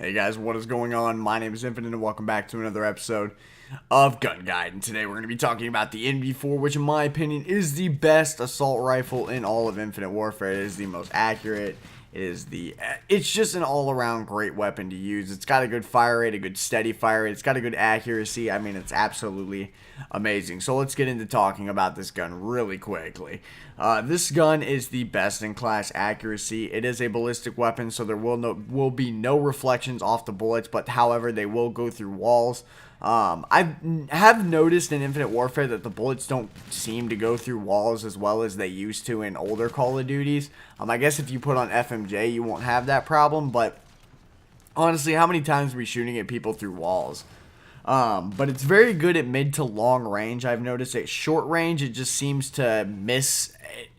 Hey guys, what is going on? My name is Infinite and welcome back to another episode of Gun Guide. And today we're going to be talking about the NV4, which in my opinion is the best assault rifle in all of Infinite Warfare. It is the most accurate. It's just an all-around great weapon to use. It's got a good fire rate, a good steady fire rate. It's got a good accuracy. I mean, it's absolutely amazing. So let's get into talking about this gun really quickly. This gun is the best-in-class accuracy. It is a ballistic weapon, so there will be no reflections off the bullets, but however, they will go through walls. I have noticed in Infinite Warfare that the bullets don't seem to go through walls as well as they used to in older Call of Duties. I guess if you put on FMJ, you won't have that problem, but honestly, how many times are we shooting at people through walls? But it's very good at mid to long range. I've noticed at short range, it just seems to miss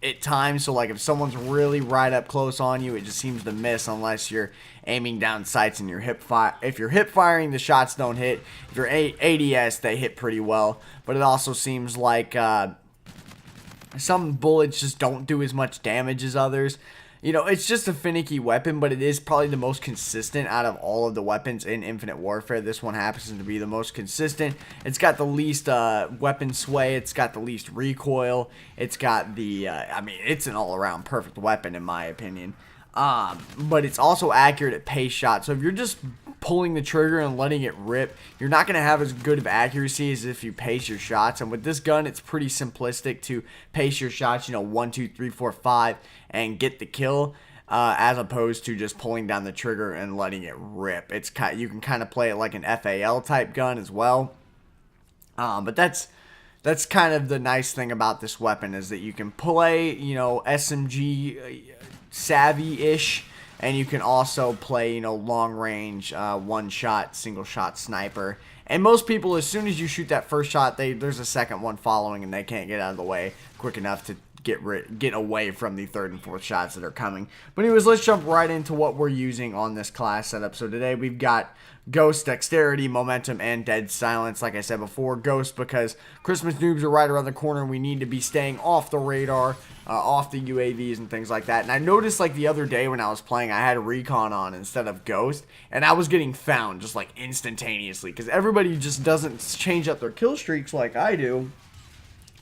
at times. So like if someone's really right up close on you, it just seems to miss unless you're aiming down sights and if you're hip firing, the shots don't hit. If you're ADS, they hit pretty well. But it also seems like some bullets just don't do as much damage as others. You know, it's just a finicky weapon, but it is probably the most consistent out of all of the weapons in Infinite Warfare. This one happens to be the most consistent. It's got the least weapon sway. It's got the least recoil. It's got the, it's an all-around perfect weapon in my opinion. But it's also accurate at pace shots. So if you're just pulling the trigger and letting it rip, you're not going to have as good of accuracy as if you pace your shots. And with this gun, it's pretty simplistic to pace your shots, 1, 2, 3, 4, 5, and get the kill, as opposed to just pulling down the trigger and letting it rip. You can kind of play it like an FAL type gun as well. But that's kind of the nice thing about this weapon is that you can play, SMG savvy-ish, and you can also play, long range, one shot, single shot sniper. And most people, as soon as you shoot that first shot, there's a second one following, and they can't get out of the way quick enough to get away from the third and fourth shots that are coming. But anyways, let's jump right into what we're using on this class setup. So today we've got Ghost, Dexterity, Momentum, and Dead Silence. Like I said before, Ghost because Christmas noobs are right around the corner and we need to be staying off the radar, off the UAVs and things like that. And I noticed like the other day when I was playing, I had Recon on instead of Ghost, and I was getting found just like instantaneously because everybody just doesn't change up their kill streaks like I do.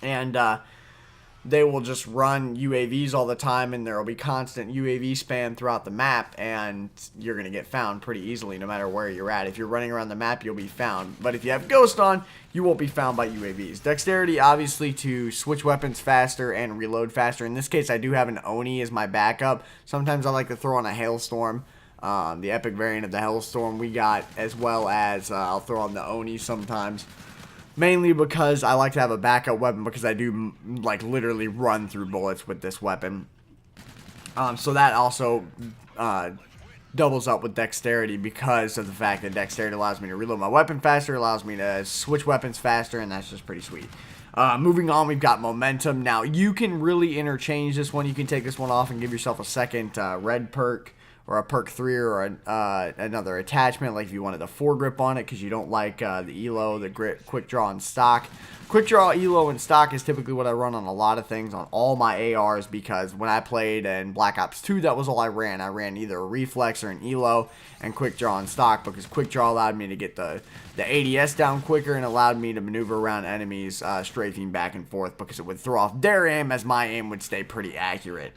And they will just run UAVs all the time, and there will be constant UAV spam throughout the map, and you're going to get found pretty easily no matter where you're at. If you're running around the map, you'll be found. But if you have Ghost on, you won't be found by UAVs. Dexterity, obviously, to switch weapons faster and reload faster. In this case, I do have an Oni as my backup. Sometimes I like to throw on a Hailstorm, the epic variant of the Hailstorm we got, as well as I'll throw on the Oni sometimes. Mainly because I like to have a backup weapon because I do, like, literally run through bullets with this weapon. So that also doubles up with Dexterity because of the fact that Dexterity allows me to reload my weapon faster, allows me to switch weapons faster, and that's just pretty sweet. Moving on, we've got Momentum. Now, you can really interchange this one. You can take this one off and give yourself a second red perk, or a perk 3, or another attachment, like if you wanted a foregrip on it because you don't like the ELO, the grip, quick draw, and stock. Quick draw, ELO, and stock is typically what I run on a lot of things, on all my ARs, because when I played in Black Ops 2, that was all I ran. I ran either a reflex or an ELO and quick draw and stock, because quick draw allowed me to get the ADS down quicker and allowed me to maneuver around enemies strafing back and forth, because it would throw off their aim as my aim would stay pretty accurate.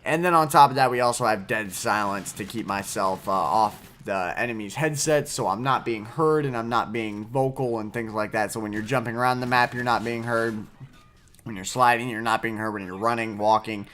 And then on top of that, we also have Dead Silence to keep myself off the enemy's headsets, so I'm not being heard and I'm not being vocal and things like that. So when you're jumping around the map, you're not being heard. When you're sliding, you're not being heard. When you're running, walking,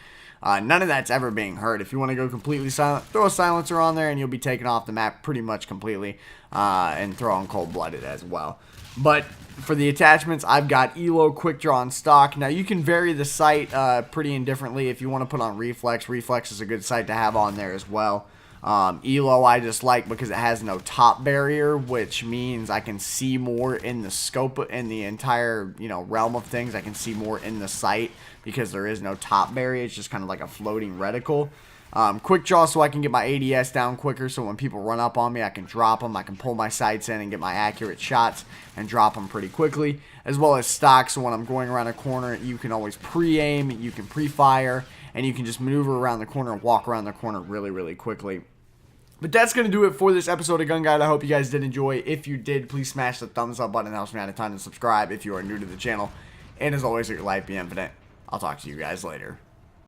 none of that's ever being heard. If you want to go completely silent, throw a silencer on there and you'll be taken off the map pretty much completely, and throw on cold-blooded as well. But for the attachments, I've got ELO, quick draw, and stock. Now, you can vary the sight pretty indifferently. If you want to put on reflex, reflex is a good sight to have on there as well. ELO I just like because it has no top barrier, which means I can see more in the scope, in the entire, realm of things. I can see more in the sight because there is no top barrier. It's just kind of like a floating reticle. Quick draw so I can get my ADS down quicker, so when people run up on me, I can drop them. I can pull my sights in and get my accurate shots and drop them pretty quickly. As well as stock, so when I'm going around a corner, you can always pre-aim, you can pre-fire, and you can just maneuver around the corner and walk around the corner really, really quickly. But that's going to do it for this episode of Gun Guide. I hope you guys did enjoy. If you did, please smash the thumbs up button. It helps me out a ton. And subscribe if you are new to the channel. And as always, let your life be infinite. I'll talk to you guys later.